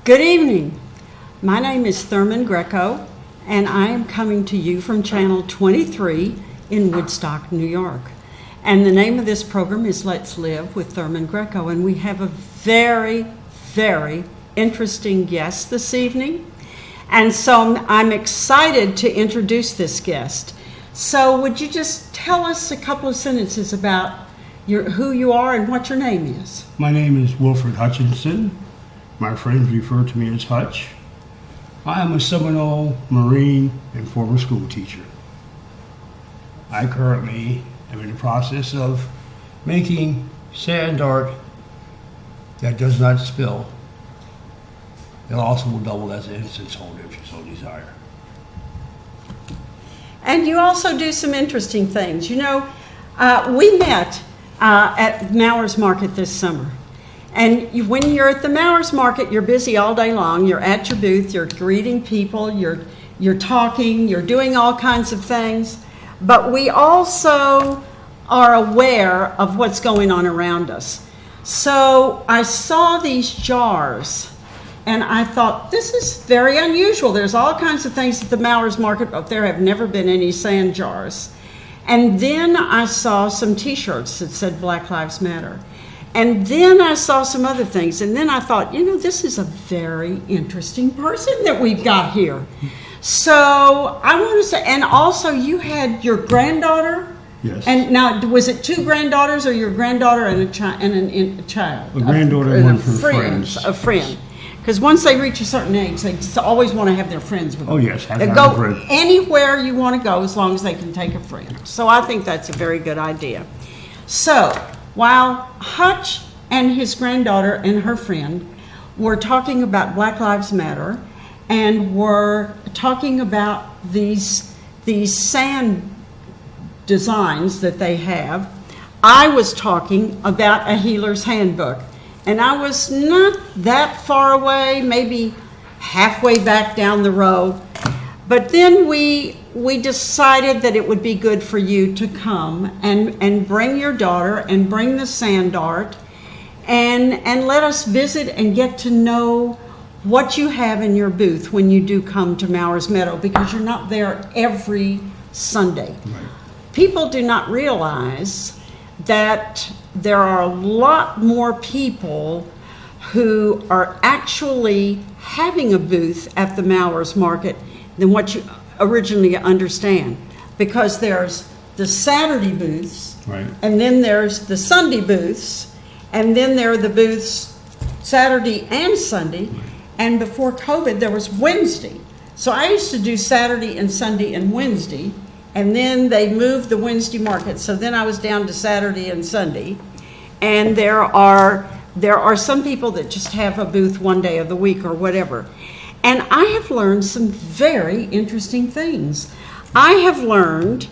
Good evening. My name is Thurman Greco, and I am coming to you from Channel 23 in Woodstock, New York. And the name of this program is Let's Live with Thurman Greco, and we have a very, very interesting guest this evening. And so I'm excited to introduce this guest. So would you just tell us a couple of sentences about who you are and what your name is? My name is Wilfred Hutchinson. My friends refer to me as Hutch. I am a Seminole Marine and former school teacher. I currently am in the process of making sand art that does not spill. It also will double as an incense holder if you so desire. And you also do some interesting things. You know, we met at Mowers Market this summer. And when you're at the Mowers Market, you're busy all day long. You're at your booth, you're greeting people, you're talking, you're doing all kinds of things. But we also are aware of what's going on around us. So I saw these jars, and I thought, this is very unusual. There's all kinds of things at the Mowers Market, but there have never been any sand jars. And then I saw some t-shirts that said Black Lives Matter. And then I saw some other things. And then I thought, you know, this is a very interesting person that we've got here. So I want to say, and also you had your granddaughter. Yes. And now, was it two granddaughters or your granddaughter and a child? A child? A granddaughter and one from friends. A friend. Because once they reach a certain age, they just always want to have their friends with them. Oh, yes. They go anywhere you want to go as long as they can take a friend. So I think that's a very good idea. So while Hutch and his granddaughter and her friend were talking about Black Lives Matter and were talking about these sand designs that they have, I was talking about a healer's handbook. And I was not that far away, maybe halfway back down the road. But then we decided that it would be good for you to come and bring your daughter and bring the sand art and let us visit and get to know what you have in your booth when you do come to Mowers Meadow, because you're not there every Sunday. Right. People do not realize that there are a lot more people who are actually having a booth at the Mowers Market than what you originally understand, because there's the Saturday booths, right, and then there's the Sunday booths, and then there are the booths Saturday and Sunday, right. And before COVID there was Wednesday. So I used to do Saturday and Sunday and Wednesday, and then they moved the Wednesday market, so then I was down to Saturday and Sunday. And there are some people that just have a booth one day of the week or whatever. And I have learned some very interesting things. I have learned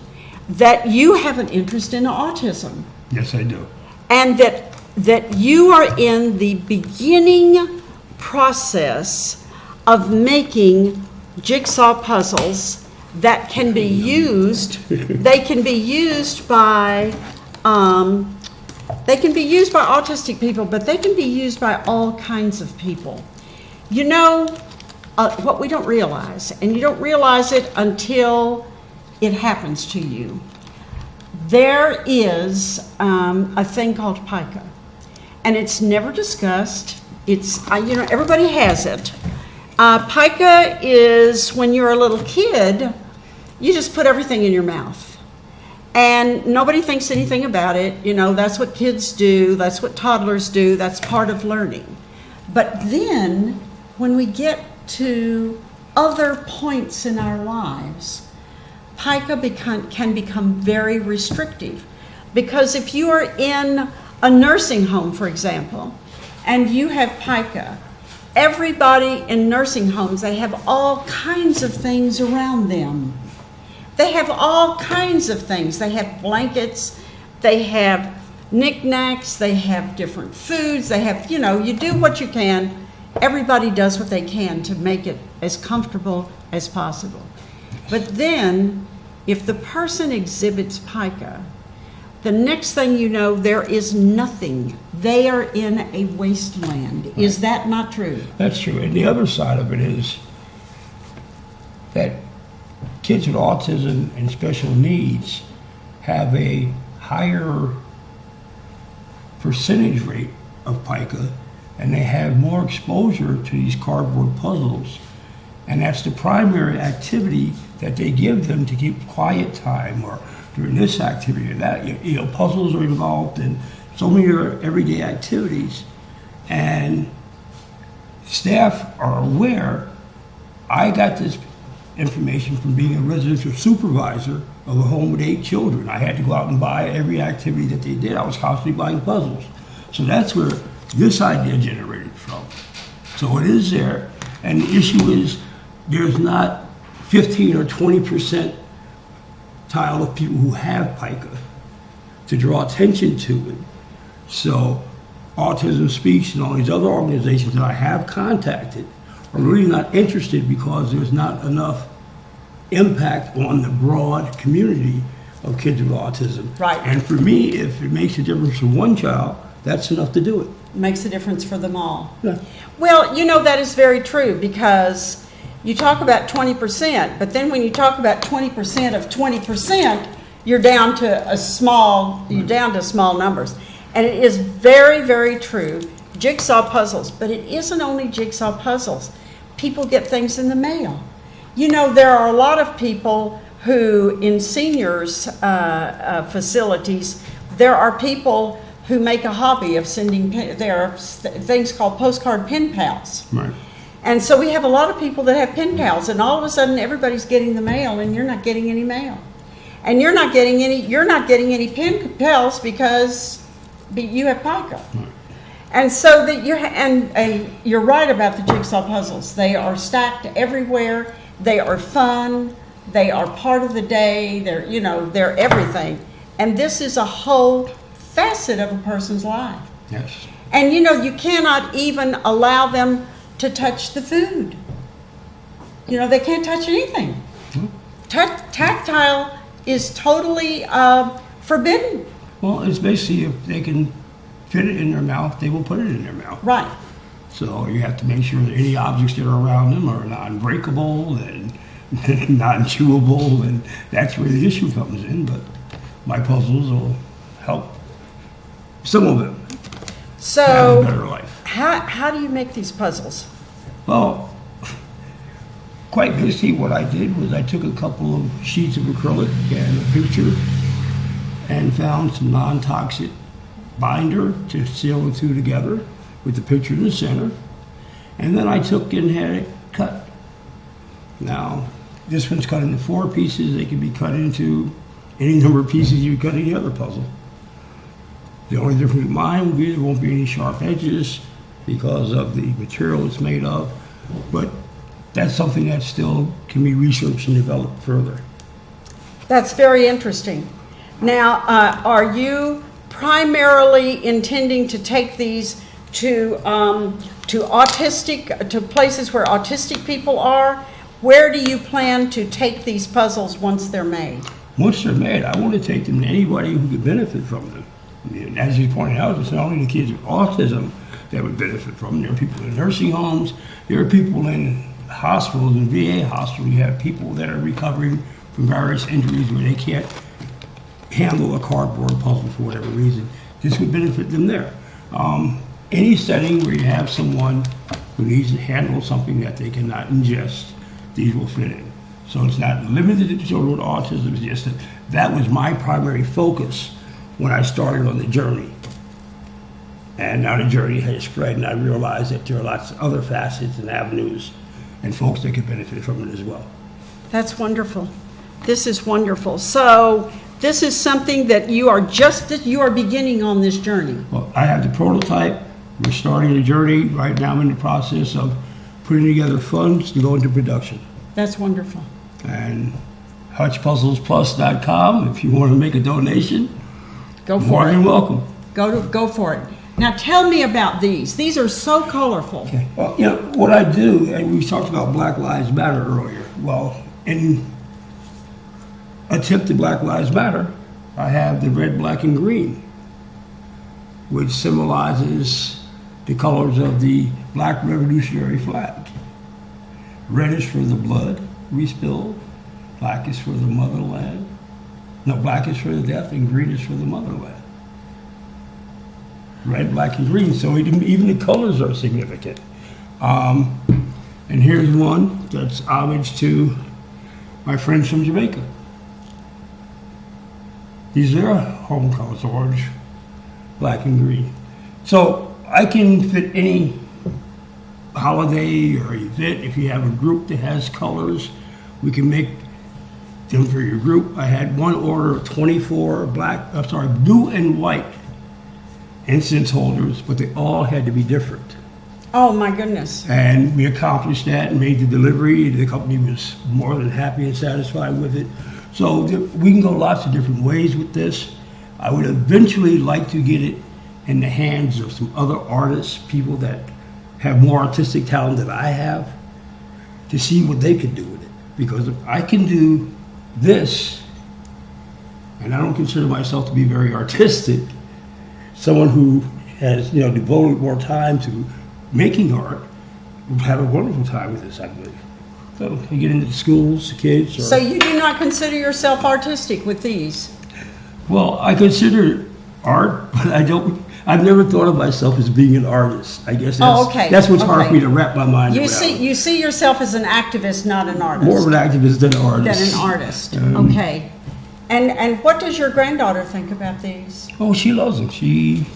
that you have an interest in autism. Yes, I do. And that you are in the beginning process of making jigsaw puzzles that can be used. They can be used by autistic people, but they can be used by all kinds of people. You know, what we don't realize, and you don't realize it until it happens to you, there is a thing called pica, and it's never discussed. It's, everybody has it. Pica is when you're a little kid, you just put everything in your mouth. And nobody thinks anything about it. You know, that's what kids do. That's what toddlers do. That's part of learning. But then when we get to other points in our lives, pica can become very restrictive. Because if you are in a nursing home, for example, and you have pica, everybody in nursing homes, they have all kinds of things around them. They have all kinds of things. They have blankets, they have knickknacks, they have different foods, they have, you do what you can. Everybody does what they can to make it as comfortable as possible. But then, if the person exhibits pica, the next thing you know, there is nothing. They are in a wasteland. Right. Is that not true? That's true. And the other side of it is that kids with autism and special needs have a higher percentage rate of pica, and they have more exposure to these cardboard puzzles. And that's the primary activity that they give them to keep quiet time, or during this activity or that. Puzzles are involved in so many everyday activities, and staff are aware. I got this information from being a residential supervisor of a home with 8 children. I had to go out and buy every activity that they did. I was constantly buying puzzles. So that's where this idea generated from. So it is there, and the issue is there's not 15 or 20% tile of people who have pica to draw attention to it. So Autism Speaks and all these other organizations that I have contacted are really not interested because there's not enough impact on the broad community of kids with autism. Right. And for me, if it makes a difference for one child, that's enough to do it. Makes a difference for them all. Yeah. Well, that is very true, because you talk about 20%, but then when you talk about 20% of 20%, you're down to small numbers. And it is very, very true. Jigsaw puzzles, but it isn't only jigsaw puzzles. People get things in the mail. There are a lot of people who, in seniors' facilities, there are people who make a hobby of sending, there are things called postcard pen pals. Right. And so we have a lot of people that have pen pals, and all of a sudden everybody's getting the mail, and you're not getting any mail. And you're not getting any pen pals because you have pica. Right. And so that you're right about the jigsaw puzzles. They are stacked everywhere. They are fun. They are part of the day. They're everything. And this is a whole facet of a person's life. Yes. And you cannot even allow them to touch the food. They can't touch anything. Hmm. Tactile is totally forbidden. Well, it's basically if they can fit it in their mouth, they will put it in their mouth. Right. So you have to make sure that any objects that are around them are non-breakable and non-chewable, and that's where the issue comes in. But my puzzles will help some of them have a better life. How do you make these puzzles? Well, quite basically what I did was I took a couple of sheets of acrylic and a picture and found some non-toxic binder to seal the two together with the picture in the center. And then I took and had it cut. Now, this one's cut into 4 pieces. They can be cut into any number of pieces you cut any other puzzle. The only difference with mine will be there won't be any sharp edges because of the material it's made of. But that's something that still can be researched and developed further. That's very interesting. Now, are you primarily intending to take these to places where autistic people are? Where do you plan to take these puzzles once they're made? Once they're made, I want to take them to anybody who could benefit from them. And as you pointed out, it's not only the kids with autism that would benefit from them. There are people in nursing homes. There are people in hospitals, in VA hospitals. You have people that are recovering from various injuries where they can't handle a cardboard puzzle for whatever reason. This would benefit them there. Any setting where you have someone who needs to handle something that they cannot ingest, these will fit in. So it's not limited to children with autism. It's just that was my primary focus when I started on the journey. And now the journey has spread, and I realized that there are lots of other facets and avenues and folks that could benefit from it as well. That's wonderful. This is wonderful. So this is something that you are beginning on this journey. Well, I have the prototype. We're starting the journey. Right now I'm in the process of putting together funds to go into production. That's wonderful. And HutchPuzzlesPlus.com, if you want to make a donation, go for more it. than welcome. Go for it. Now tell me about these. These are so colorful. Okay. Well, what I do, and we talked about Black Lives Matter earlier. Well, in attempt to Black Lives Matter, I have the red, black, and green, which symbolizes the colors of the Black Revolutionary flag. Red is for the blood we spilled, black is for the motherland. No, black is for the death, and green is for the motherland. Red, black, and green, so even the colors are significant. And here's one that's homage to my friends from Jamaica. These are their home colors, orange, black, and green. So I can fit any holiday or event. If you have a group that has colors, we can make them for your group. I had one order of 24 blue and white incense holders, but they all had to be different. Oh my goodness. And we accomplished that and made the delivery. The company was more than happy and satisfied with it. So we can go lots of different ways with this. I would eventually like to get it in the hands of some other artists, people that have more artistic talent than I have, to see what they can do with it. Because if I can do this, and I don't consider myself to be very artistic, someone who has devoted more time to making art will have a wonderful time with this, I believe. So I get into the schools, the kids. So you do not consider yourself artistic with these? Well, I consider art, but I've never thought of myself as being an artist. I guess that's what's hard for me to wrap my mind around. You see yourself as an activist, not an artist. More of an activist than an artist. Than an artist. Okay. And what does your granddaughter think about these? Oh, she loves them. She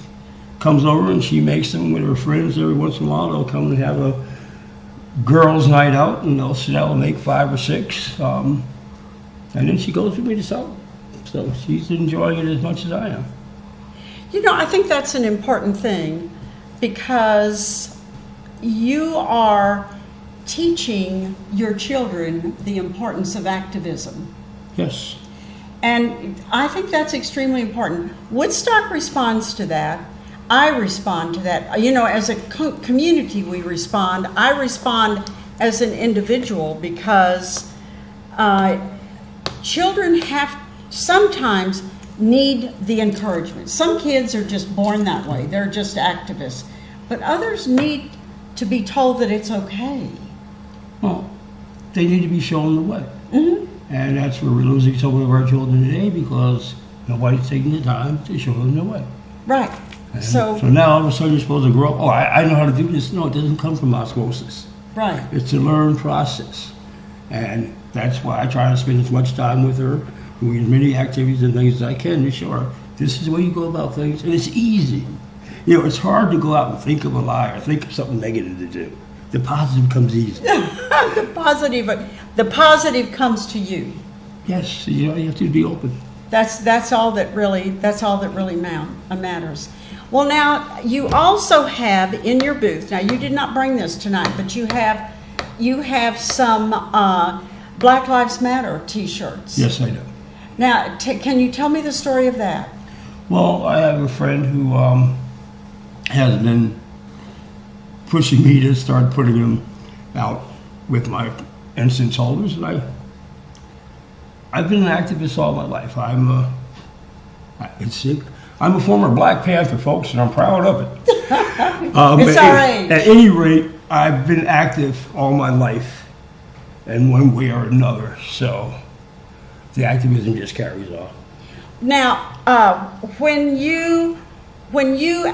comes over and she makes them with her friends every once in a while. They'll come and have a girls' night out, and they'll sit down and make 5 or 6. And then she goes with me to sell them. So she's enjoying it as much as I am. I think that's an important thing, because you are teaching your children the importance of activism. Yes. And I think that's extremely important. Woodstock responds to that. I respond to that. As a community, we respond. I respond as an individual, because children sometimes need the encouragement. Some kids are just born that way. They're just activists. But others need to be told that it's okay. Well, they need to be shown the way. Mm-hmm. And that's where we're losing some of our children today, because nobody's taking the time to show them the way. Right. So now all of a sudden you're supposed to grow up, I know how to do this. No, it doesn't come from osmosis. Right. It's a learned process. And that's why I try to spend as much time with her, doing as many activities and things as I can to show her this is the way you go about things. And it's easy. It's hard to go out and think of a lie or think of something negative to do. The positive comes easy. the positive comes to you. Yes, you have to be open. That's all that really matters. Well, now you also have in your booth. Now you did not bring this tonight, but you have some Black Lives Matter T-shirts. Yes, I do. Now, can you tell me the story of that? Well, I have a friend who has been pushing me to start putting them out with my incense holders, and I've been an activist all my life. I'm a former Black Panther, folks, and I'm proud of it. It's our age. At any rate, I've been active all my life in one way or another, so the activism just carries on. Now, when you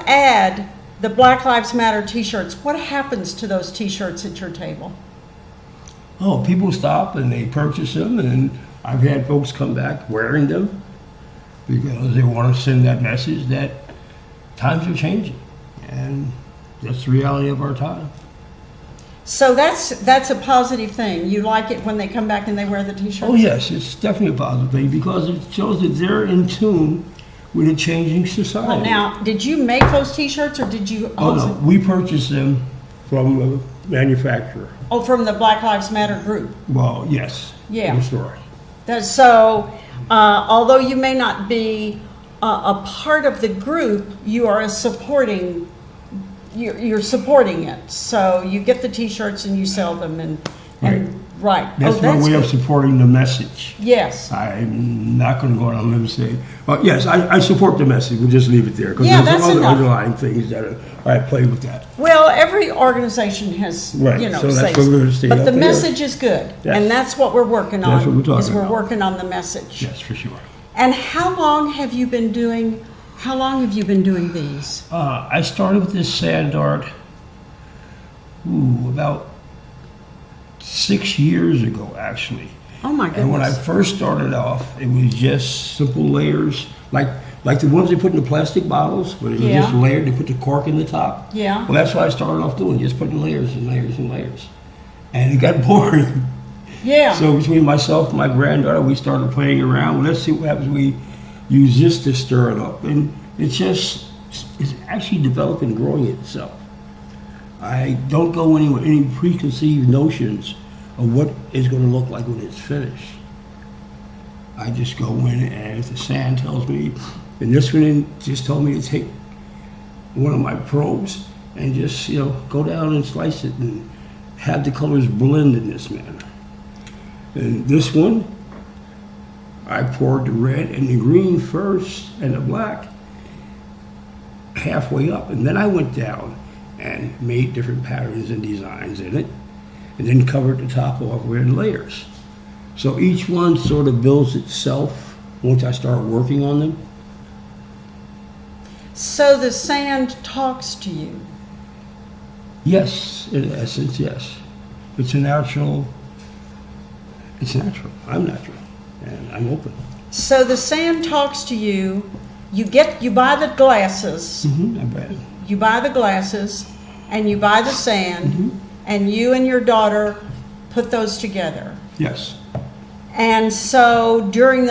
add the Black Lives Matter T-shirts, what happens to those T-shirts at your table? Oh, people stop and they purchase them, and I've had folks come back wearing them because they want to send that message that times are changing, and that's the reality of our time. So that's a positive thing. You like it when they come back and they wear the T-shirts? Oh yes, it's definitely a positive thing, because it shows that they're in tune with a changing society. Well, now, did you make those T-shirts, or did you also? Oh no, we purchased them from a manufacturer. Oh, from the Black Lives Matter group? Well, yes. Yeah. From the store. So, although you may not be a part of the group, you are supporting. You're supporting it. So you get the T-shirts and you sell them, and Right. That's my way of good. supporting the message. Yes. I'm not going to go out on a limb and say, well, yes, I support the message. We'll just leave it there. Because Yeah, there's that's some other enough. underlying things that are, I play with that. Well, every organization has, Right, you know, so that's says, what we're gonna stay but up the there. message is good, Yes. and that's what we're working on. That's what we're talking is we're about. working on the message. Yes, for sure. And how long have you been doing these? I started with this sand art, about 6 years ago, actually. Oh my goodness. And when I first started off, it was just simple layers, like the ones they put in the plastic bottles, where it was Yeah. just layered, they put the cork in the top. Yeah. Well, that's what I started off doing, just putting layers and layers and layers. And it got boring. Yeah. So between myself and my granddaughter, we started playing around. Well, let's see what happens. We use this to stir it up. And it's actually developing and growing itself. I don't go in with any preconceived notions of what it's going to look like when it's finished. I just go in, and if the sand tells me, and this one just told me to take one of my probes and just, go down and slice it and have the colors blend in this manner. And this one, I poured the red and the green first and the black halfway up. And then I went down and made different patterns and designs in it, and then covered the top off with layers. So each one sort of builds itself once I start working on them. So the sand talks to you. Yes, in essence, yes. It's natural. I'm natural, and I'm open. So the sand talks to you. You buy the glasses. I bet. You buy the glasses, and you buy the sand, Mm-hmm. and you and your daughter put those together. Yes. And so during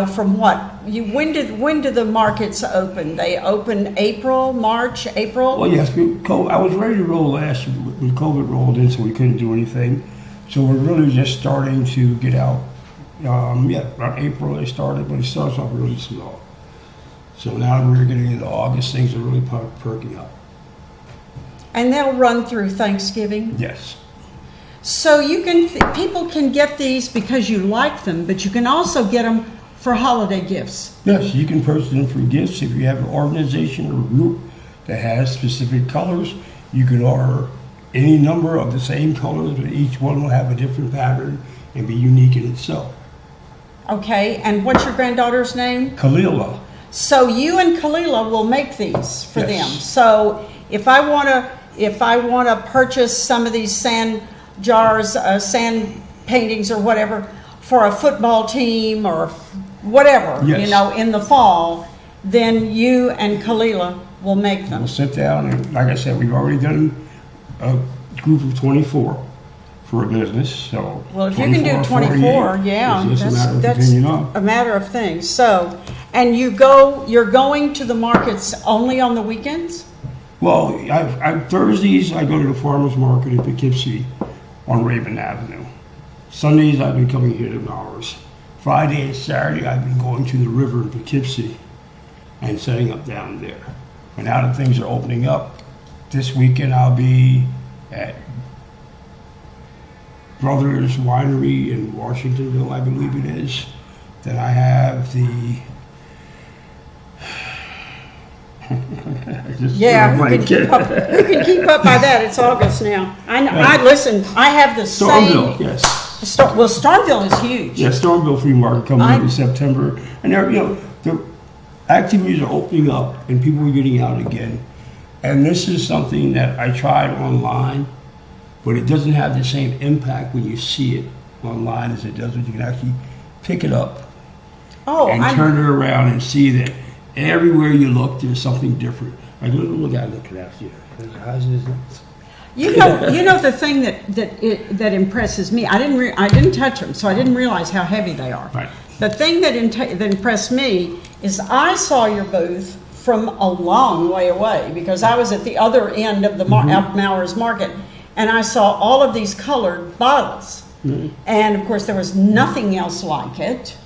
from what? When do the markets open? They open March, April? Well, yes, I was ready to roll last year, but COVID rolled in, so we couldn't do anything. So we're really just starting to get out. Around April they started, but it starts off really slow. So now we're getting into August, things are really perking up. And they'll run through Thanksgiving? Yes. So people can get these because you like them, but you can also get them for holiday gifts. Yes, you can purchase them for gifts. If you have an organization or group that has specific colors, you can order any number of the same colors, but each one will have a different pattern and be unique in itself. Okay, and what's your granddaughter's name? Kalila. So you and Kalila will make these for Yes. them. So if I want to purchase some of these sand jars, sand paintings or whatever for a football team or whatever, Yes. in the fall, then you and Kalila will make them. We'll sit down and, like I said, we've already done a group of 24 for a business, so. Well, if you can do 24, yeah, It's just a matter of that's continuing on. a matter of things. So, and you're going to the markets only on the weekends? Well, Thursdays, I go to the farmer's market in Poughkeepsie on Raven Avenue. Sundays, I've been coming here to ours. Friday and Saturday, I've been going to the river in Poughkeepsie and setting up down there. And now that things are opening up, this weekend I'll be at Brothers Winery in Washingtonville, I believe it is. Then I have the... Yeah, who can keep up by that? It's August now. I know, listen, I have the Stormville, same. yes. Well, Stormville is huge. Yeah, Stormville Flea Market coming up in September. And there, the activities are opening up and people are getting out again. And this is something that I tried online, but it doesn't have the same impact when you see it online as it does when you can actually pick it up and turn it around and see that everywhere you look, there's something different. Like, look at that here. You know the thing that impresses me. I didn't touch them, so I didn't realize how heavy they are. Right. The thing that impressed me is I saw your booth from a long way away because I was at the other end of the Mowers Market, and I saw all of these colored bottles, and of course there was nothing else like it.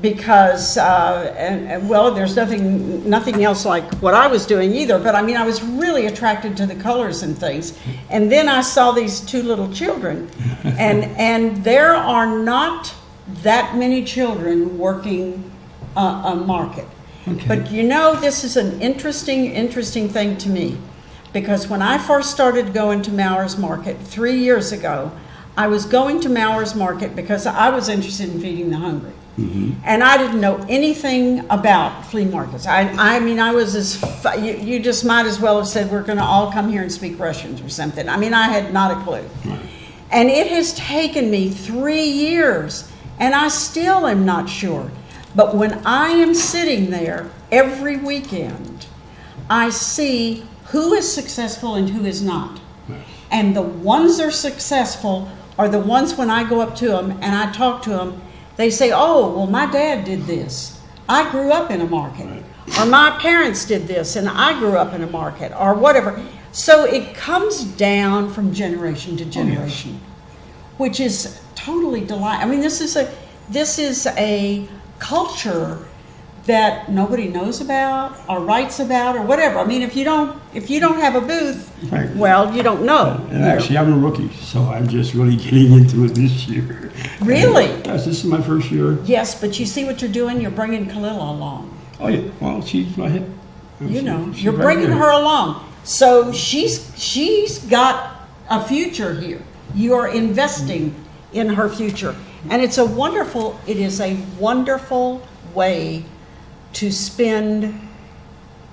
because well, there's nothing else like what I was doing either. But I mean, I was really attracted to the colors and things. And then I saw these two little children, and there are not that many children working a market. Okay. But you know, this is an interesting thing to me, because when I first started going to Mowers Market 3 years ago, I was going to Mowers Market because I was interested in feeding the hungry. And I didn't know anything about flea markets. I mean, I was you just might as well have said, we're going to all come here and speak Russian or something. I mean, I had not a clue. Right. And it has taken me 3 years, and I still am not sure. But when I am sitting there every weekend, I see who is successful and who is not. Right. And the ones that are successful are the ones, when I go up to them and I talk to them, they say, oh, well, my dad did this. I grew up in a market. Right. Or my parents did this and I grew up in a market, or whatever. So it comes down from generation to generation, which is totally delightful. I mean, this is a culture that nobody knows about or writes about or whatever. I mean, if you don't have a booth, Right. well, you don't know. And actually, I'm a rookie, so I'm just really getting into it this year. Really? Yes, this is my first year. Yes, but you see what you're doing? You're bringing Kalila along. Oh, yeah. Well, she's my hip. You know, She's you're right bringing there. her along. So she's got a future here. You are investing in her future. And it is a wonderful way to spend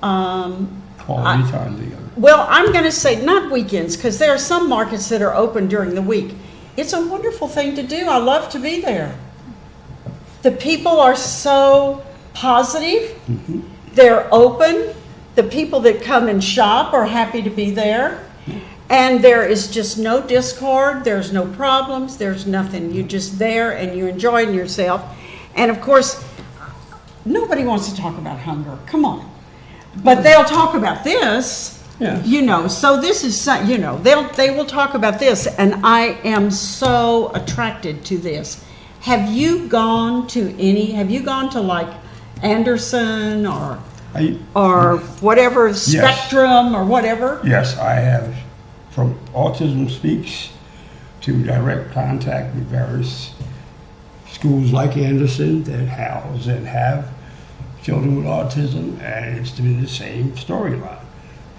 Quality time together. well, I'm going to say not weekends, because there are some markets that are open during the week. It's a wonderful thing to do. I love to be there. The people are so positive. They're open. The people that come and shop are happy to be there. And there is just no discord. There's no problems. There's nothing. You're just there and you're enjoying yourself. And of course, nobody wants to talk about hunger. Come on. But they'll talk about this. Yeah. You know, so this is, you know, they will talk about this, and I am so attracted to this. Have you gone to like Anderson or whatever, Spectrum or whatever? Yes, I have. From Autism Speaks to direct contact with various schools like Anderson that house and have children with autism, and it's been the same storyline.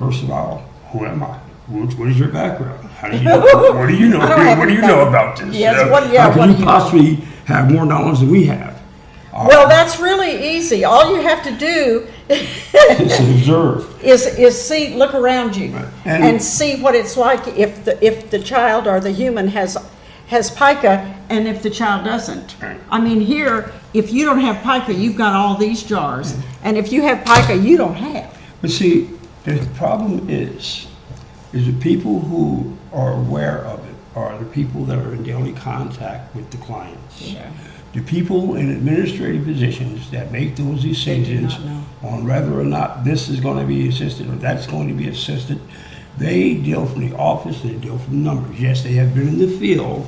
First of all, who am I? What is your background? How do you know? What do you know? What do you know about this? Yes, how can you possibly have more knowledge than we have? Well, that's really easy. All you have to do is observe. is look around you, Right. and see what it's like if the child or the human has pica, and if the child doesn't. Right. I mean, here, if you don't have pica, you've got all these jars, and if you have pica, you don't have. But see, the problem is the people who are aware of it are the people that are in daily contact with the clients. Yeah. The people in administrative positions that make those decisions not know. on whether or not this is going to be assisted or that's going to be assisted, they deal from the office, they deal from numbers. Yes, they have been in the field,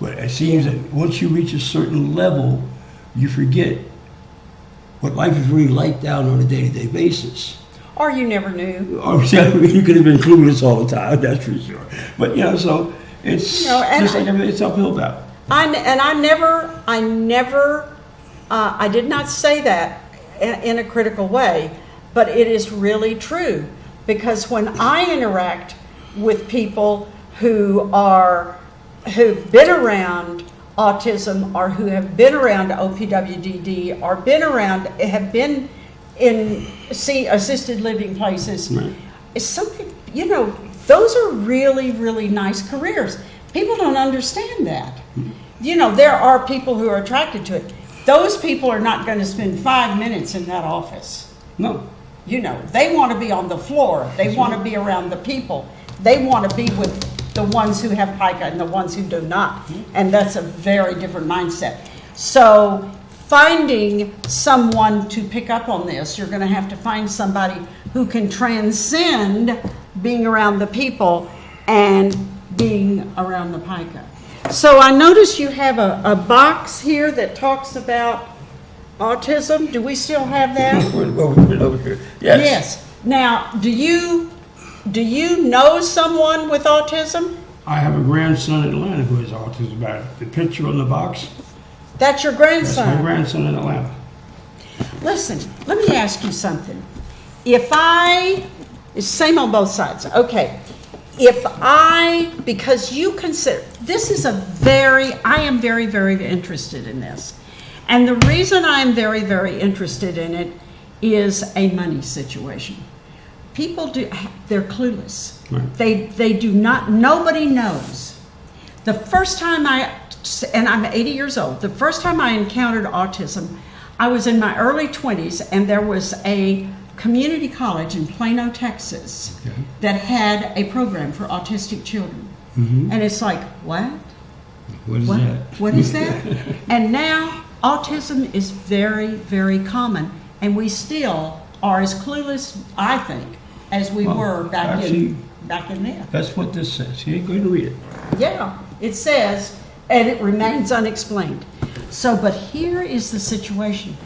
but it seems that once you reach a certain level, you forget what life is really like down on a day-to-day basis. Or you never knew. Oh, yeah, you could have been clueless all the time, that's for sure. But, you know, so it's just like everything, it's uphill battle. I did not say that in a critical way, but it is really true, because when I interact with people who've been around autism, or who have been around OPWDD, or have been in assisted living places, Right. it's something, you know, those are really, really nice careers. People don't understand that. You know, there are people who are attracted to it. Those people are not going to spend 5 minutes in that office. No. You know, they want to be on the floor. They want to be around the people. They want to be with the ones who have pica and the ones who do not. And that's a very different mindset. So finding someone to pick up on this, you're going to have to find somebody who can transcend being around the people and being around the pica. So I notice you have a box here that talks about autism, do we still have that? Over here. Yes. Yes. Now, do you know someone with autism? I have a grandson in Atlanta who has autism. The picture on the box, That's your that's my grandson. grandson in Atlanta. Listen, let me ask you something. It's same on both sides. Okay. Because you consider, I am very, very interested in this. And the reason I'm very, very interested in it is a money situation. They're clueless. Right. They do not, nobody knows. The first time and I'm 80 years old, the first time I encountered autism, I was in my early 20s, and there was a community college in Plano, Texas, that had a program for autistic children. Mm-hmm. And it's like, what? What is that? What is that? And now autism is very, very common, and we still are as clueless, I think, as we were back in then. That's what this says. You ain't going to read it. Yeah, it says, and it remains unexplained. So, but here is the situation.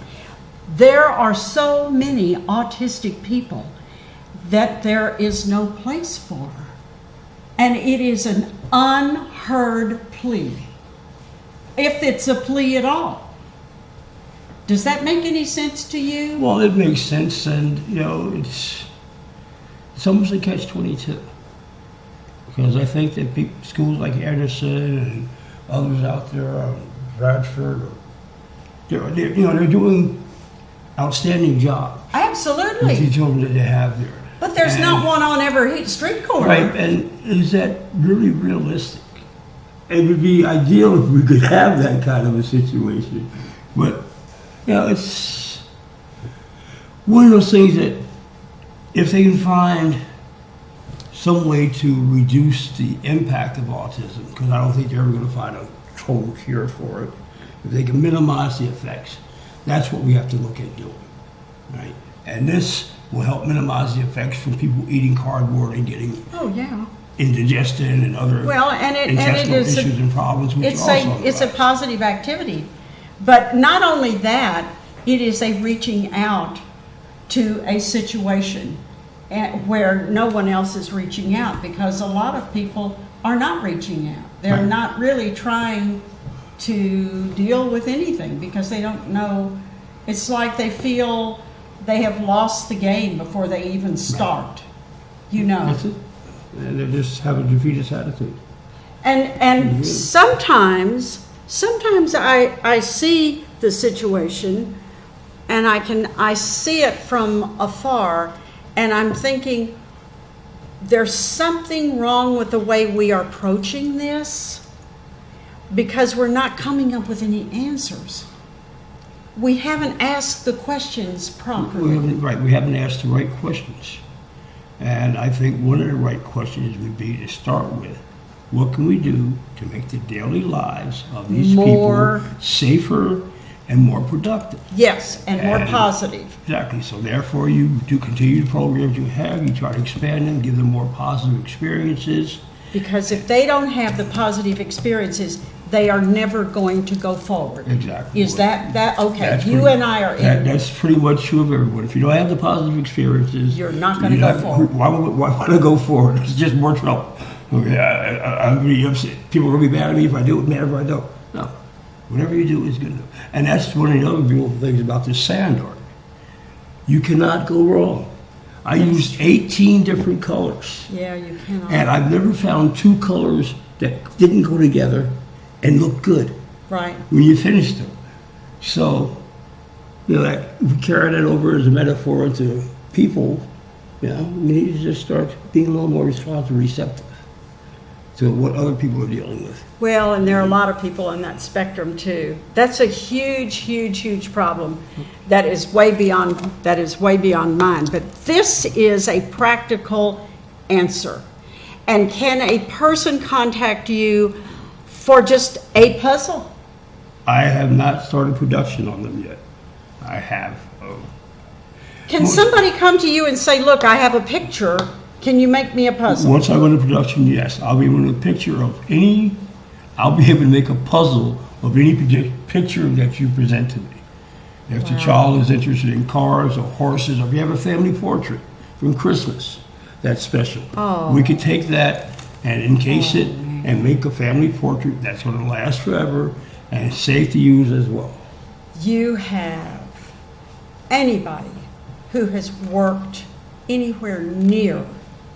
There are so many autistic people that there is no place for. And it is an unheard plea, if it's a plea at all. Does that make any sense to you? Well, it makes sense, and it's almost a catch-22. Because I think that schools like Anderson and others out there, Bradford, they're doing outstanding job with Absolutely. the children that they have there. But there's not one on every street corner. Right, and is that really realistic? It would be ideal if we could have that kind of a situation. But, it's one of those things that if they can find some way to reduce the impact of autism, because I don't think they're ever going to find a total cure for it, if they can minimize the effects, that's what we have to look at doing, right? And this will help minimize the effects from people eating cardboard and getting indigestion and other intestinal issues and problems, which are also on the It's a rise. positive activity. But not only that, it is a reaching out to a situation where no one else is reaching out, because a lot of people are not reaching out. They're Right. not really trying to deal with anything because they don't know. It's like they feel they have lost the game before they even start, That's it. And they just have a defeatist attitude. And sometimes I see the situation, and I see it from afar, and I'm thinking there's something wrong with the way we are approaching this, because we're not coming up with any answers. We haven't asked the questions properly. We haven't asked the right questions. And I think one of the right questions would be to start with, what can we do to make the daily lives of these More- people safer and more productive? Yes, and more And- positive. Exactly. So therefore, you do continue the programs you have, you try to expand them, give them more positive experiences. Because if they don't have the positive experiences, they are never going to go forward. Exactly. Is that okay? That's You pretty- and I are in. That's pretty much true of everyone. If you don't have the positive experiences, You're not gonna go forward. Why would I go forward? It's just more trouble. Okay, I'm going to be upset. People are going to be mad at me if I do it, mad if I don't. No. Whatever you do is good enough. And that's one of the other beautiful things about this sand art. You cannot go wrong. I used 18 different colors. Yeah, you cannot. And I've never found two colors that didn't go together and look good Right. when you finish them. So, if we carry that over as a metaphor to people, we need to just start being a little more responsive, receptive to what other people are dealing with. Well, and there are a lot of people on that spectrum too. That's a huge, huge, huge problem that is way beyond mine. But this is a practical answer. And can a person contact you for just a puzzle? I have not started production on them yet. I have. Can somebody come to you and say, look, I have a picture, can you make me a puzzle? Once I go into production, yes. I'll be able to I'll be able to make a puzzle of any picture that you present to me. If the child is interested in cars or horses, or if you have a family portrait from Christmas, that's special. We could take that and encase it and make a family portrait that's going to last forever and it's safe to use as well. You have anybody who has worked anywhere near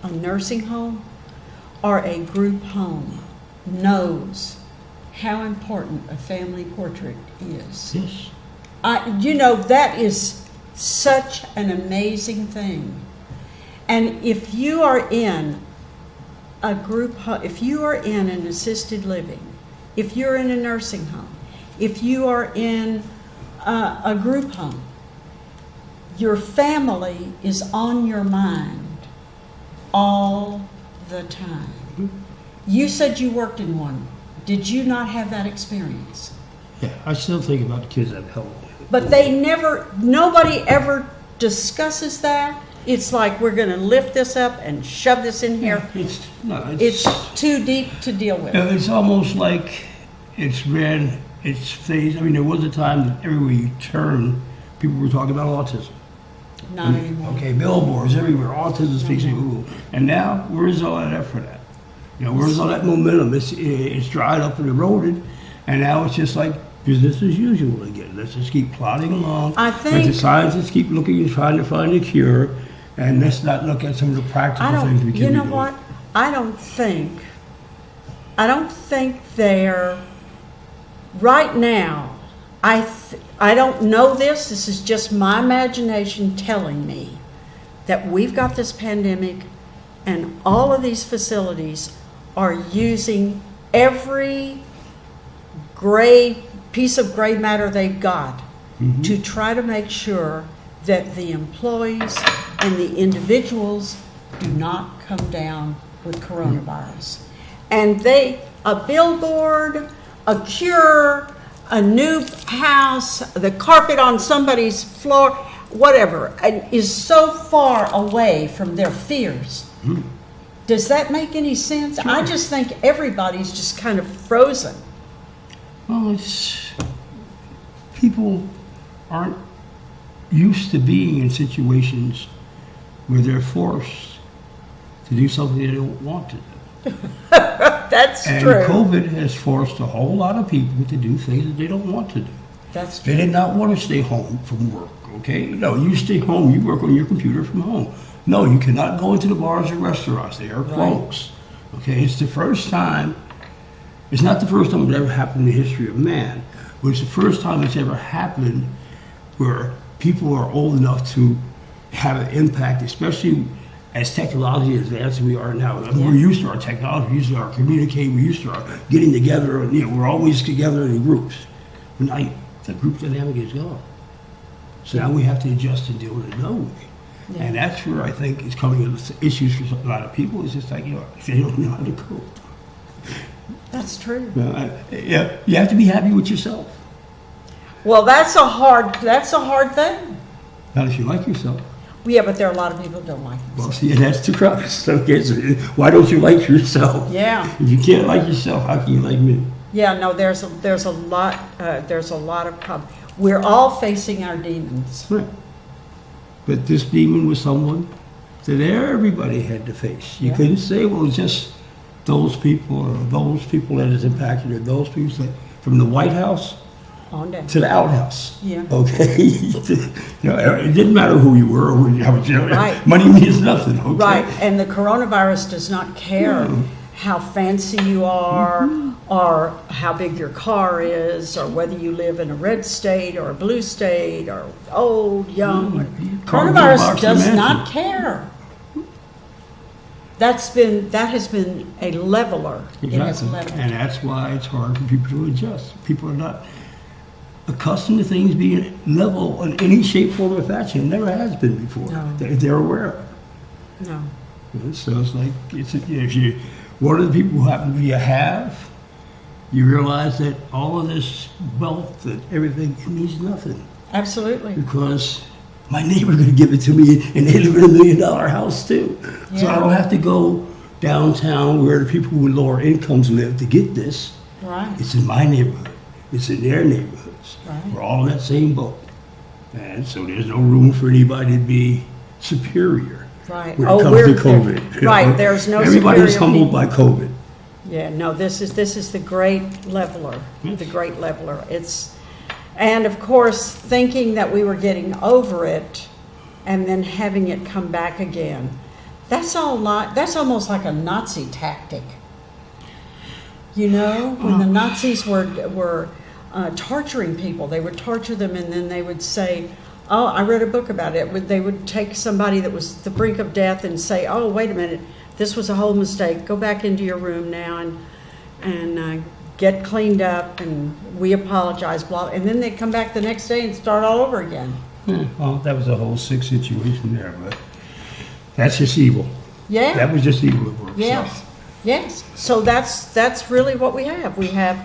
a nursing home or a group home knows how important a family portrait is. Yes. That is such an amazing thing. And if you are in a group home, if you are in an assisted living, if you're in a nursing home, if you are in a group home, your family is on your mind all the time. You said you worked in one. Did you not have that experience? Yeah, I still think about the kids that help. But nobody ever discusses that. It's like we're going to lift this up and shove this in here. It's too deep to deal with. It's almost like it's ran its phase. I mean, there was a time that everywhere you turn, people were talking about autism. Not anymore. Okay, billboards everywhere, autism speaking. And now, where's all that effort at? Where's all that momentum? It's dried up and eroded, and now it's just like business as usual again. Let's just keep plodding along. I think let the scientists keep looking and trying to find a cure, and let's not look at some of the practical things we can do. You know what? I don't think they're right now. I don't know this. This is just my imagination telling me that we've got this pandemic, and all of these facilities are using every piece of gray matter they've got to try to make sure that the employees and the individuals do not come down with coronavirus. And a billboard, a cure, a new house, the carpet on somebody's floor, whatever, is so far away from their fears. Does that make any sense? Sure. I just think everybody's just kind of frozen. Well, people aren't used to being in situations where they're forced to do something they don't want to do. That's true. And COVID has forced a whole lot of people to do things that they don't want to do. That's true. They did not want to stay home from work, okay? No, you stay home, you work on your computer from home. No, you cannot go into the bars and restaurants. They are closed. Right. Okay, it's not the first time it ever happened in the history of man, but it's the first time it's ever happened where people are old enough to have an impact, especially as technology advances we are now. I mean, we're used to our technology, we're used to our communicating, we're used to our getting together, and we're always together in groups. But now the group dynamic is gone. So now we have to adjust and deal with it another way. Yeah. And that's where I think it's coming into issues for a lot of people. It's just like, they don't know how to cope. That's true. You have to be happy with yourself. Well, that's a hard thing. Not if you like yourself. Yeah, but there are a lot of people who don't like themselves. Well, see, that's the crux. Okay, so why don't you like yourself? Yeah. If you can't like yourself, how can you like me? Yeah, no, there's a lot of problems. We're all facing our demons. Right. But this demon was someone that everybody had to face. You couldn't say, well, it's just those people or those people that is impacted or those people that, from the White House to the outhouse. Yeah. Okay. It didn't matter who you were or who you were. Right. Money means nothing. Okay? Right. And the coronavirus does not care how fancy you are or how big your car is or whether you live in a red state or a blue state or old, young. Coronavirus does not care. That has been a leveler. Exactly. And that's why it's hard for people to adjust. People are not accustomed to things being level in any shape, form, or fashion. It never has been before. No. They're aware of it. No. So it's like, if you're one of the people who happen to be a have, you realize that all of this wealth and everything, it means nothing. Absolutely. Because my neighbor's going to give it to me, and they live in $1 million house too. Yeah. So I don't have to go downtown where the people with lower incomes live to get this. Right. It's in my neighborhood. It's in their neighborhoods. Right. We're all in that same boat. And so there's no room for anybody to be superior Right. when it comes to COVID. Right, there's no Everybody's superior humbled people. by COVID. Yeah, no, this is the great leveler, the great leveler. And of course, thinking that we were getting over it and then having it come back again. That's almost like a Nazi tactic. You know, when the Nazis were torturing people, they would torture them and then they would say, oh, I read a book about it. They would take somebody that was at the brink of death and say, oh, wait a minute, this was a whole mistake. Go back into your room now and get cleaned up, and we apologize, blah. And then they'd come back the next day and start all over again. Yeah, well, that was a whole sick situation there, but that's just evil. Yeah. That was just evil at work. Yes. Yes. So that's really what we have. We have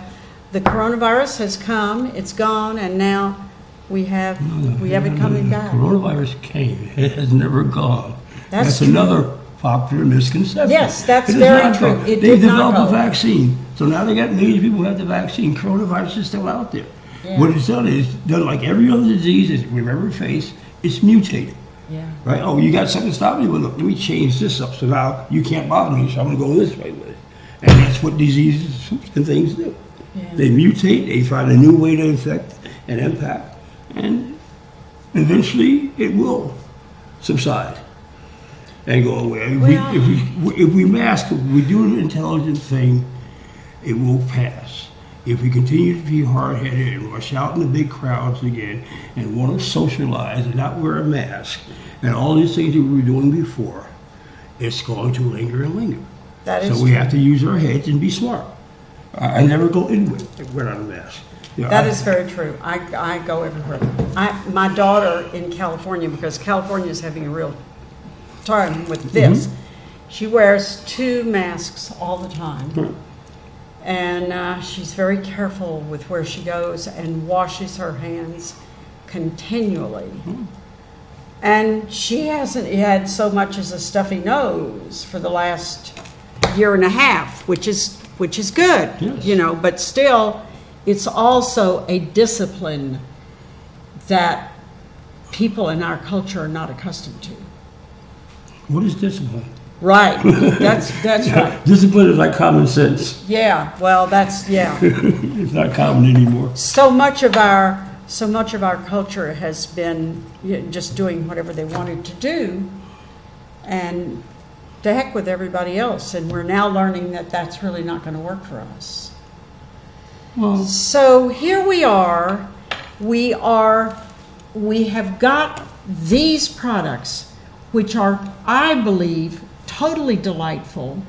the coronavirus has come, it's gone, and now we have it coming back. Coronavirus came. It has never gone. That's another popular misconception. Yes, that's It is very not true. gone. It They've did not developed a go. vaccine. So now they got millions of people who have the vaccine. Coronavirus is still out there. Yeah. What it's done is done like every other disease that we've ever faced. It's mutated. Yeah. Right? Oh, you got something to stop me? Well, look, let me change this up. So now you can't bother me, so I'm going to go this way with it. And that's what diseases and things do. Yeah. They mutate, they find a new way to infect and impact, and eventually it will subside and go away. Well- If we mask, if we do an intelligent thing, it will pass. If we continue to be hard-headed and rush out in the big crowds again and want to socialize and not wear a mask and all these things that we were doing before, it's going to linger and linger. That is So we true. have to use our heads and be smart. I never go in without a mask. You know, That is very true. I go everywhere. My daughter in California, because California is having a real time with this, she wears 2 masks all the time. And she's very careful with where she goes and washes her hands continually. And she hasn't had so much as a stuffy nose for the last year and a half, which is good, Yes. you know, but still, it's also a discipline that people in our culture are not accustomed to. What is discipline? Right, that's right. Discipline is like common sense. Yeah, well, yeah. It's not common anymore. So much of our culture has been just doing whatever they wanted to do, and to heck with everybody else. And we're now learning that that's really not going to work for us. Well, So here we are. We have got these products, which are, I believe, totally delightful.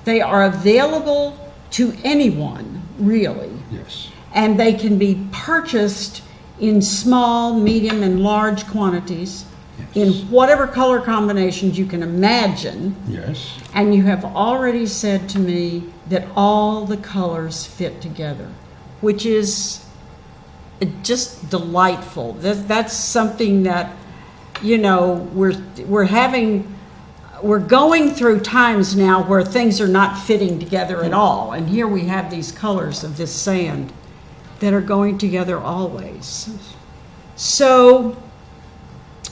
They are available to anyone, really. yes. And they can be purchased in small, medium, and large quantities in whatever color combinations you can imagine. Yes. And you have already said to me that all the colors fit together, which is just delightful. That's something that, you know, we're going through times now where things are not fitting together at all. And here we have these colors of this sand that are going together always. So,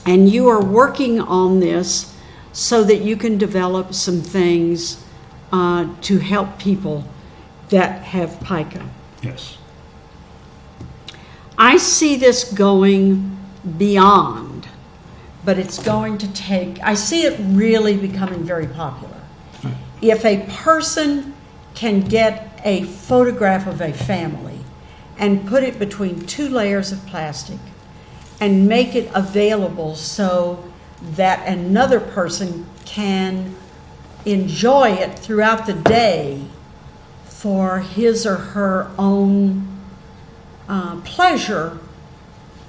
and you are working on this so that you can develop some things to help people that have pica. Yes. I see this going beyond, but it's going to take, I see it really becoming very popular. If a person can get a photograph of a family and put it between 2 layers of plastic and make it available so that another person can enjoy it throughout the day for his or her own pleasure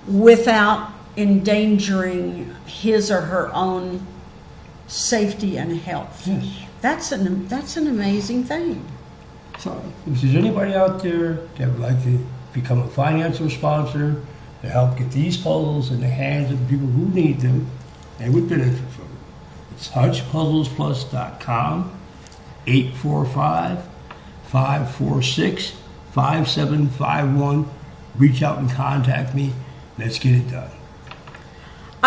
without endangering his or her own safety and health. Yes. That's an amazing thing. So, if there's anybody out there that would like to become a financial sponsor to help get these puzzles in the hands of the people who need them and would benefit from it, it's HutchPuzzlesPlus.com, 845-546-5751. Reach out and contact me. Let's get it done.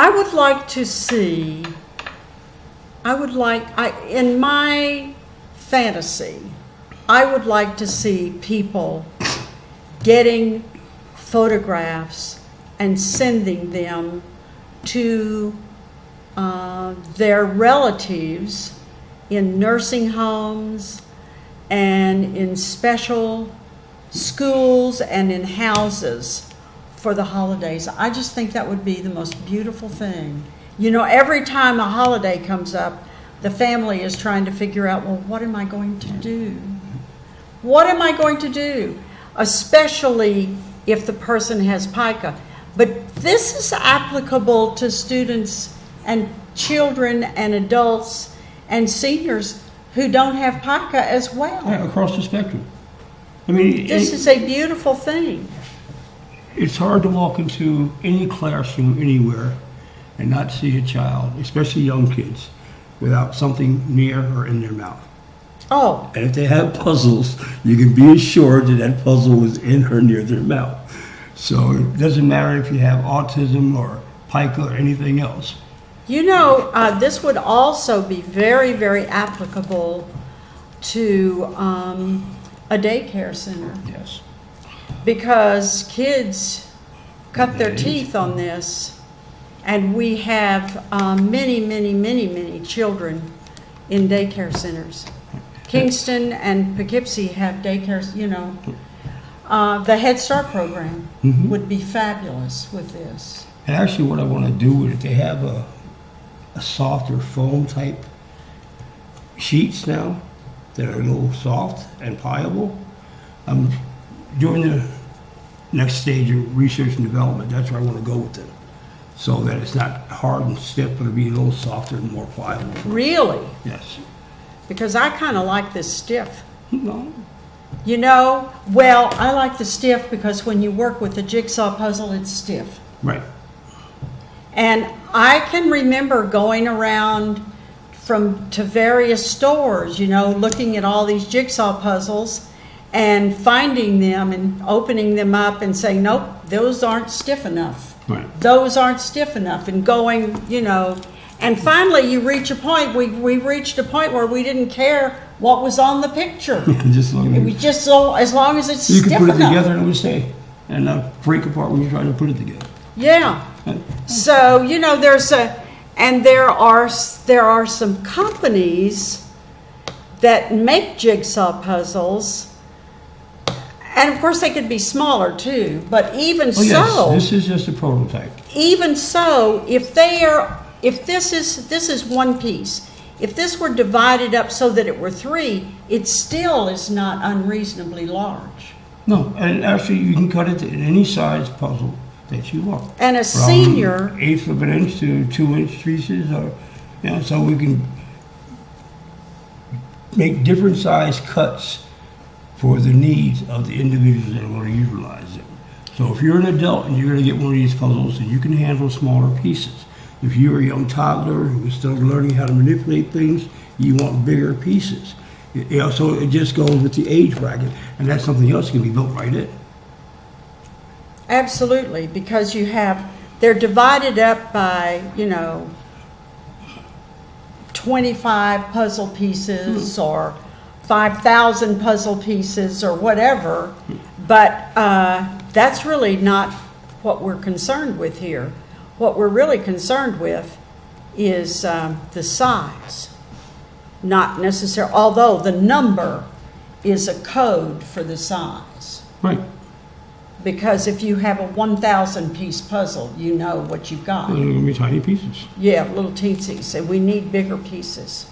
I would like to see, in my fantasy, I would like to see people getting photographs and sending them to their relatives in nursing homes and in special schools and in houses for the holidays. I just think that would be the most beautiful thing. You know, every time a holiday comes up, the family is trying to figure out, well, what am I going to do? What am I going to do? Especially if the person has pica. But this is applicable to students and children and adults and seniors who don't have pica as well. Yeah, across the spectrum. I mean, This is a beautiful thing. it's hard to walk into any classroom anywhere and not see a child, especially young kids, without something near or in their mouth. Oh, And if they have puzzles, you can be assured that that puzzle was in or near their mouth. So it doesn't matter if you have autism or pica or anything else. you know, this would also be very, very applicable to a daycare center, Yes. because kids cut their teeth on this, and we have many children in daycare centers. Kingston and Poughkeepsie have daycares, you know. The Head Start program would be fabulous with this. And actually what I want to do with it, they have a softer foam type sheets now that are a little soft and pliable. During the next stage of research and development, that's where I want to go with it. So that it's not hard and stiff, but it'll be a little softer and more pliable. Really? Yes. Because I kind of like this stiff. No. You know, well, I like the stiff because when you work with a jigsaw puzzle, it's stiff. Right. And I can remember going around to various stores, you know, looking at all these jigsaw puzzles and finding them and opening them up and saying, nope, those aren't stiff enough. Right. Those aren't stiff enough. And going, you know, and finally you reach a point, we reached a point where we didn't care what was on the picture. Just like It was just so, as long as it's you stiff can put it enough. together and it will stay, and not break apart when you're trying to put it together. Yeah. So, you know, there are some companies that make jigsaw puzzles, and of course they could be smaller too, but even Oh yes, so, this is just a prototype. even so, if this is one piece, if this were divided up so that it were three, it still is not unreasonably large. No, and actually you can cut it in any size puzzle that you want. And a From senior, 1/8 of an inch to 2-inch pieces, or so we can make different size cuts for the needs of the individuals that want to utilize it. So if you're an adult and you're going to get one of these puzzles, and you can handle smaller pieces. If you're a young toddler who's still learning how to manipulate things, you want bigger pieces. You know, so it just goes with the age bracket, and that's something else that can be built right in. absolutely, because they're divided up by, you know, 25 puzzle pieces or 5,000 puzzle pieces or whatever, but that's really not what we're concerned with here. What we're really concerned with is the size, not necessarily, although the number is a code for the size. Right. Because if you have a 1,000 piece puzzle, you know what you've got. They're going to be tiny pieces. Yeah, little teensies, and we need bigger pieces.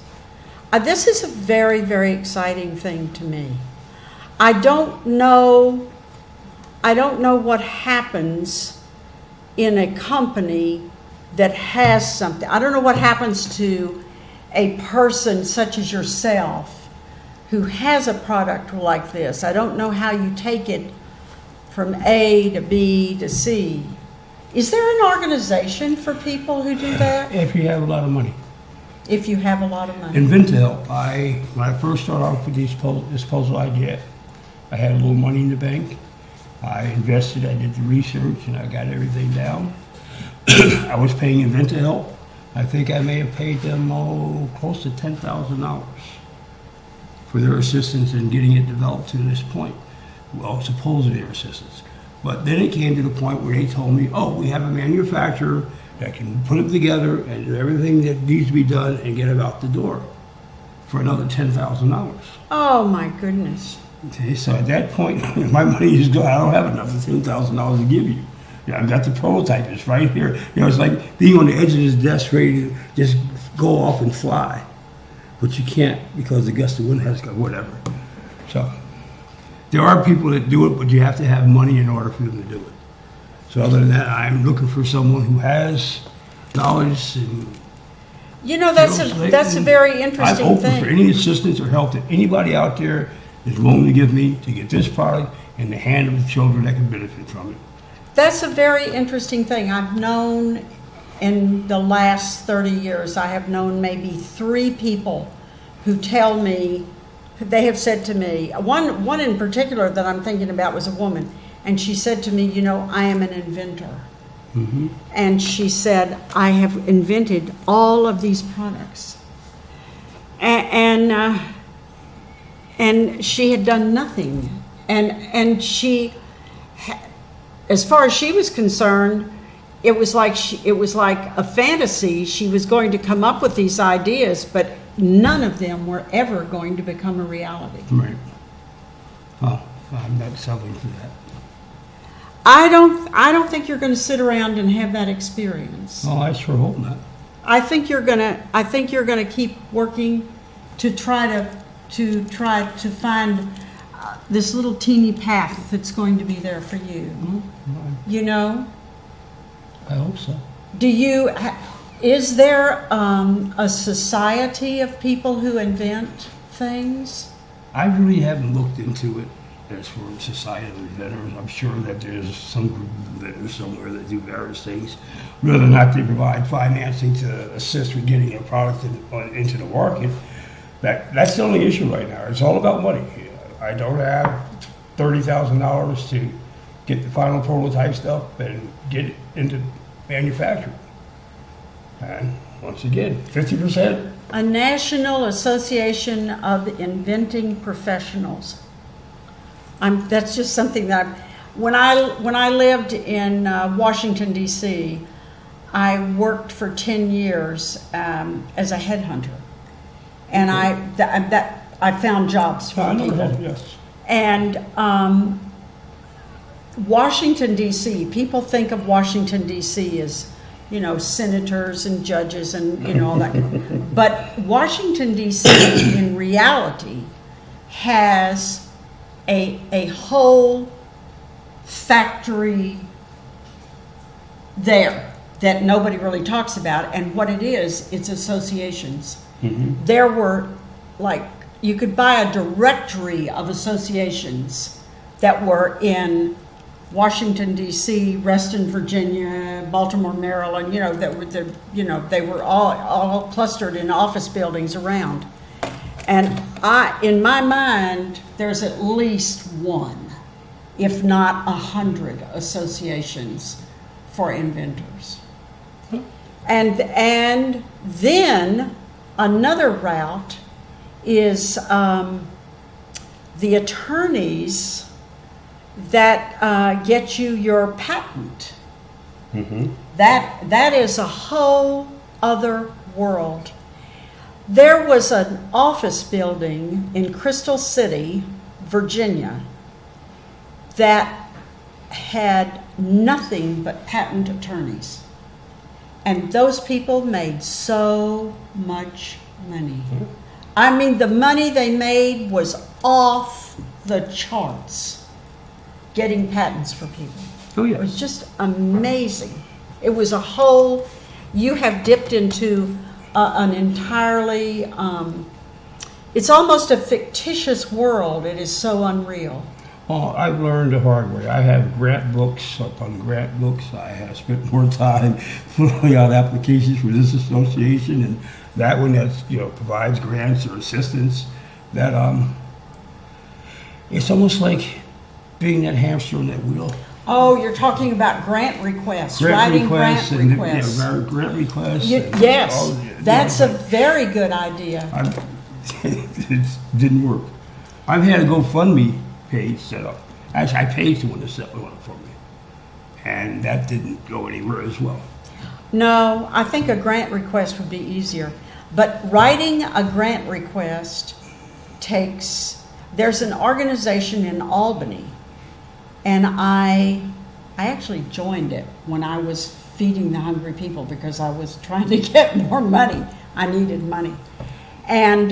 This is a very, very exciting thing to me. I don't know what happens in a company that has something. I don't know what happens to a person such as yourself who has a product like this. I don't know how you take it from A to B to C. Is there an organization for people who do that? If you have a lot of money. If you have a lot of money. In Vintel, when I first started off with this puzzle idea, I had a little money in the bank. I invested, I did the research, and I got everything down. I was paying Inventa Help. I think I may have paid them close to $10,000 for their assistance in getting it developed to this point. Well, supposedly their assistance. But then it came to the point where they told me, oh, we have a manufacturer that can put it together and do everything that needs to be done and get it out the door for another $10,000. Oh, my goodness. Okay, so at that point, my money is gone. I don't have enough for $10,000 to give you. Yeah, I've got the prototype. It's right here. You know, it's like being on the edge of this desk ready to just go off and fly. But you can't because the gust of wind has got whatever. So there are people that do it, but you have to have money in order for them to do it. So other than that, I'm looking for someone who has knowledge and You know, that's a very interesting I'm open thing. for any assistance or help that anybody out there is willing to give me to get this product in the hand of the children that can benefit from it. That's a very interesting thing. I've known in the last 30 years, I have known maybe 3 people who tell me, they have said to me, one in particular that I'm thinking about was a woman, and she said to me, you know, I am an inventor. Mm-hmm. And she said, I have invented all of these products. And she had done nothing. And she, as far as she was concerned, it was like a fantasy. She was going to come up with these ideas, but none of them were ever going to become a reality. Right. Oh, I'm not selling for that. I don't think you're going to sit around and have that experience. Oh, I sure hope not. I think you're gonna keep working to try to find this little teeny path that's going to be there for you. Mm-hmm. You know? I hope so. Is there a society of people who invent things? I really haven't looked into it as for a society of inventors. I'm sure that there's some group of inventors somewhere that do various things. Whether or not they provide financing to assist with getting a product into the market, that's the only issue right now. It's all about money. I don't have $30,000 to get the final prototype stuff and get it into manufacturing. And once again, 50%. A National Association of Inventing Professionals. That's just something that when I lived in Washington, D.C., I worked for 10 years as a headhunter, and I found jobs for people. Yes. And Washington, D.C., people think of Washington, D.C. as, you know, senators and judges and, you know, all that. But Washington, D.C. in reality has a whole factory there that nobody really talks about. And what it is, it's associations. Mm-hmm. There were, like, you could buy a directory of associations that were in Washington, D.C., Reston, Virginia, Baltimore, Maryland, you know, they were all clustered in office buildings around. And in my mind, there's at least one, if not 100 associations for inventors. And then another route is the attorneys that get you your patent. Mm-hmm. That is a whole other world. There was an office building in Crystal City, Virginia, that had nothing but patent attorneys. And those people made so much money. I mean, the money they made was off the charts getting patents for people. Oh, yeah. It was just amazing. It was a whole, you have dipped into an entirely, it's almost a fictitious world. It is so unreal. Oh, I've learned the hard way. I have grant books upon grant books. I have spent more time filling out applications for this association and that one that, you know, provides grants or assistance. That it's almost like being that hamster on that wheel. Oh, you're talking about grant requests, writing grant and, requests. Yeah, grant requests. Yes, that's a very good idea. It didn't work. I've had a GoFundMe page set up. Actually, I paid someone to set one up for me, and that didn't go anywhere as well. No, I think a grant request would be easier. But writing a grant request there's an organization in Albany, and I actually joined it when I was feeding the hungry people because I was trying to get more money. I needed money. And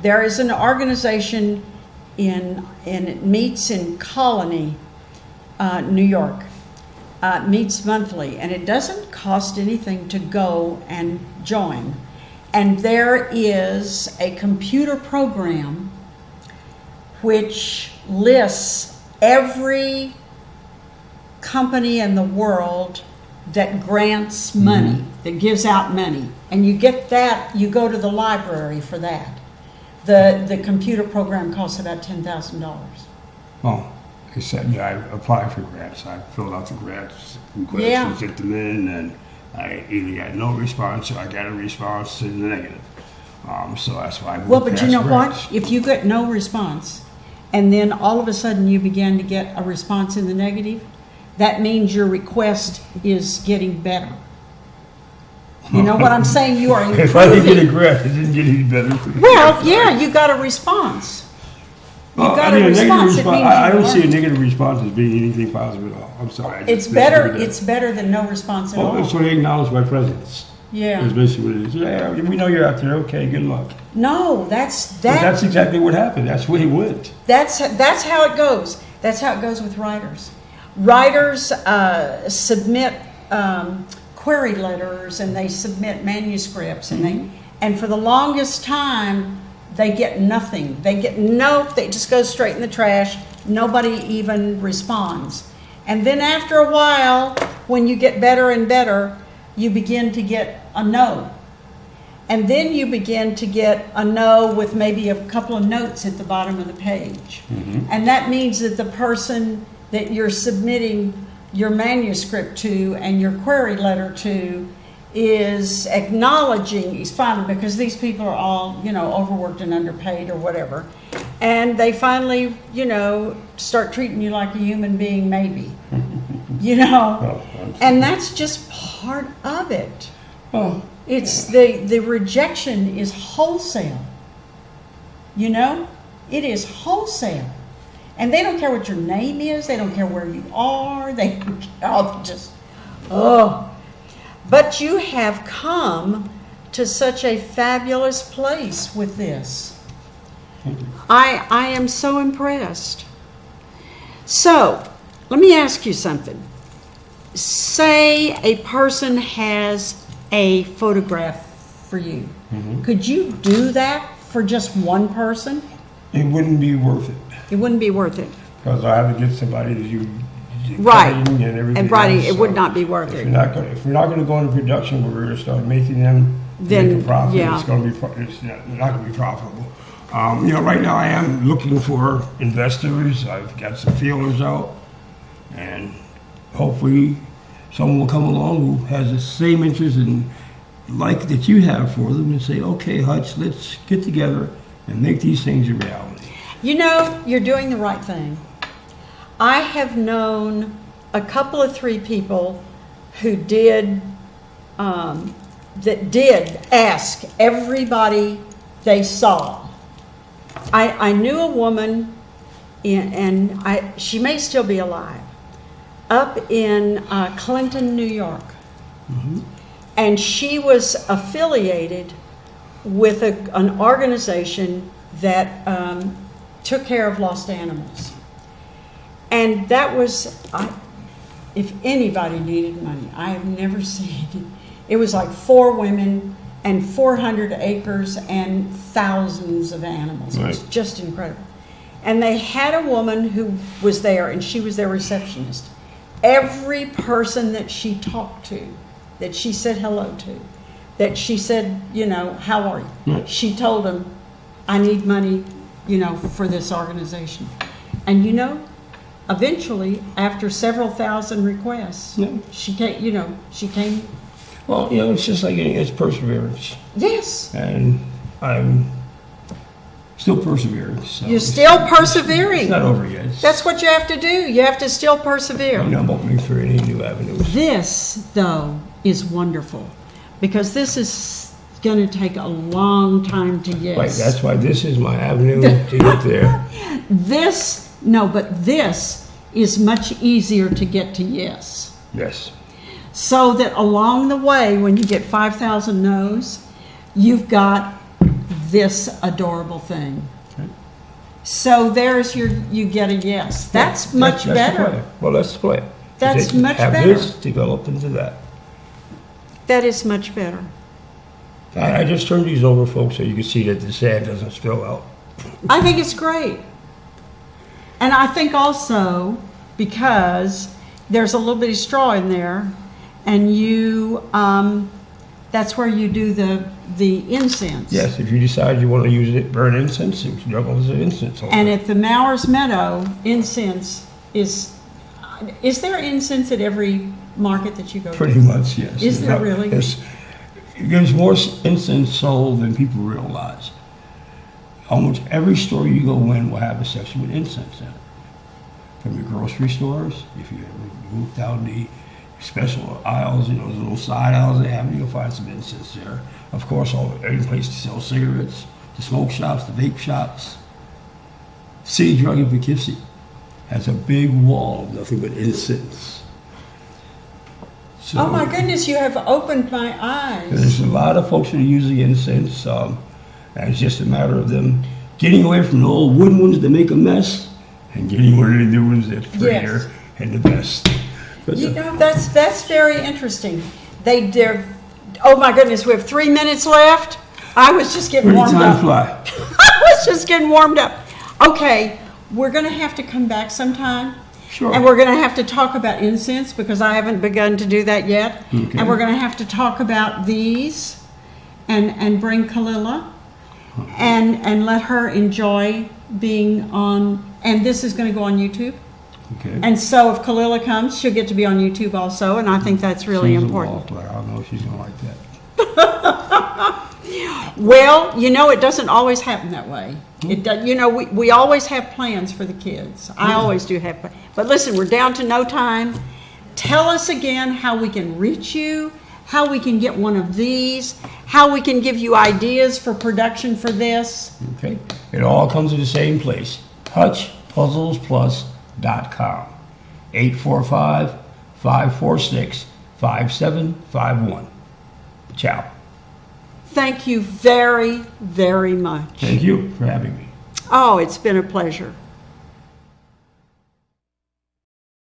there is an organization and it meets in Colony, New York. Meets monthly, and it doesn't cost anything to go and join. And there is a computer program which lists every company in the world that grants money, that gives out money. And you get that, you go to the library for that. The computer program costs about $10,000. Well, I said, yeah, I applied for grants. I filled out the grants requests and sent them in, and I either got no response or I got a response in the negative. So that's why I moved Well, but you know grants. what? If you get no response, and then all of a sudden you begin to get a response in the negative, that means your request is getting better. You know what I'm saying? You are improving. If I didn't get a grant, it didn't get any better. Well, yeah, you got a response. You got I mean, a response. It means I you don't see a learned. negative response as being anything positive at all. I'm sorry. I It's just better. disagree with It's better than no response at that. all. Well, that's what they acknowledge my presence. Yeah. That's basically what it is. Yeah, we know you're out there. Okay, good luck. No, But that's exactly what happened. That's where he went. That's how it goes. That's how it goes with writers. Writers submit query letters and they submit manuscripts and for the longest time they get nothing. They just go straight in the trash. Nobody even responds. And then after a while, when you get better and better, you begin to get a no. And then you begin to get a no with maybe a couple of notes at the bottom of the page. And that means that the person that you're submitting your manuscript to and your query letter to is acknowledging he's finally, because these people are all, overworked and underpaid or whatever. And they finally, start treating you like a human being, maybe. And that's just part of it. Well, It's the rejection is wholesale. It is wholesale. And they don't care what your name is. They don't care where you are. They don't care. But you have come to such a fabulous place with this. thank you. I am so impressed. So, let me ask you something. Say a person has a photograph for you. Could you do that for just one person? It wouldn't be worth it It wouldn't be worth it. because I have to get somebody to do Right. cutting and everything. And writing, else. it would So not be worth If it. we're not going to go into production where we're going to start making them Then, make a profit, yeah. it's going to be it's not going to be profitable. Right now I am looking for investors. I've got some feelers out, and hopefully someone will come along who has the same interest and like that you have for them and say, okay, Hutch, let's get together and make these things a reality. You're doing the right thing. I have known a couple of 3 people who did ask everybody they saw. I knew a woman, she may still be alive, up in Clinton, New York. And she was affiliated with an organization that took care of lost animals. And that was, if anybody needed money, I have never seen it. It was like 4 women and 400 acres and thousands of animals. It was Right. just incredible. And they had a woman who was there, and she was their receptionist. Every person that she talked to, that she said hello to, that she said, how are you? Right. She told them, I need money, for this organization. And eventually, after several thousand requests, Yeah. she came, Well, it's just like anything, it's perseverance. yes, And I'm still persevering. So you're still It's persevering. not over yet. That's what you have to do. You have to still persevere. I'm opening for any new avenues. This, though, is wonderful because this is going to take a long time to yes. Right, that's why this is my avenue to get there. This is much easier to get to yes. Yes. So that along the way, when you get 5,000 no's, you've got this adorable thing. Okay. So you get a yes. That's much That's better. the play. Well, that's the play. That's much have better. This develop into that. That is much better. I just turned these over, folks, so you can see that the sand doesn't spill out. I think it's great. And I think also because there's a little bit of straw in there, and that's where you do the incense. Yes, if you decide you want to use it, burn incense, it's double as an incense. And at the Mowers Meadow, incense is there incense at every market that you go to? Pretty much, yes. Is there really? There's more incense sold than people realize. Almost every store you go in will have a section with incense in it. From your grocery stores, if you ever move down the special aisles, those little side aisles they have, you'll find some incense there. Of course, every place to sell cigarettes, the smoke shops, the vape shops. City Drug in Poughkeepsie has a big wall of nothing but incense. So, Oh my goodness, you have opened my eyes. there's a lot of folks that are using incense, and it's just a matter of them getting away from the old wooden ones that make a mess and getting one of the new ones that's prettier Yes. and the best. But That's very interesting. Oh my goodness, we have 3 minutes left. I was just getting where did warmed time up. fly? I was just getting warmed up. Okay, we're going to have to come back sometime. Sure. And we're going to have to talk about incense because I haven't begun to do that yet. Okay. And we're going to have to talk about these and bring Kalila and let her enjoy being on. And this is going to go on YouTube. Okay. And so if Kalila comes, she'll get to be on YouTube also. And I think that's really She's a important. wall player. I don't know if she's going to like that. Well, it doesn't always happen that way. It does, we always have plans for the kids. I always do have plans. But listen, we're down to no time. Tell us again how we can reach you, how we can get one of these, how we can give you ideas for production for this. Okay. It all comes to the same place. HutchPuzzlesPlus.com. 845-546-5751. Ciao. Thank you very, very much. Thank you for having me. Oh, it's been a pleasure.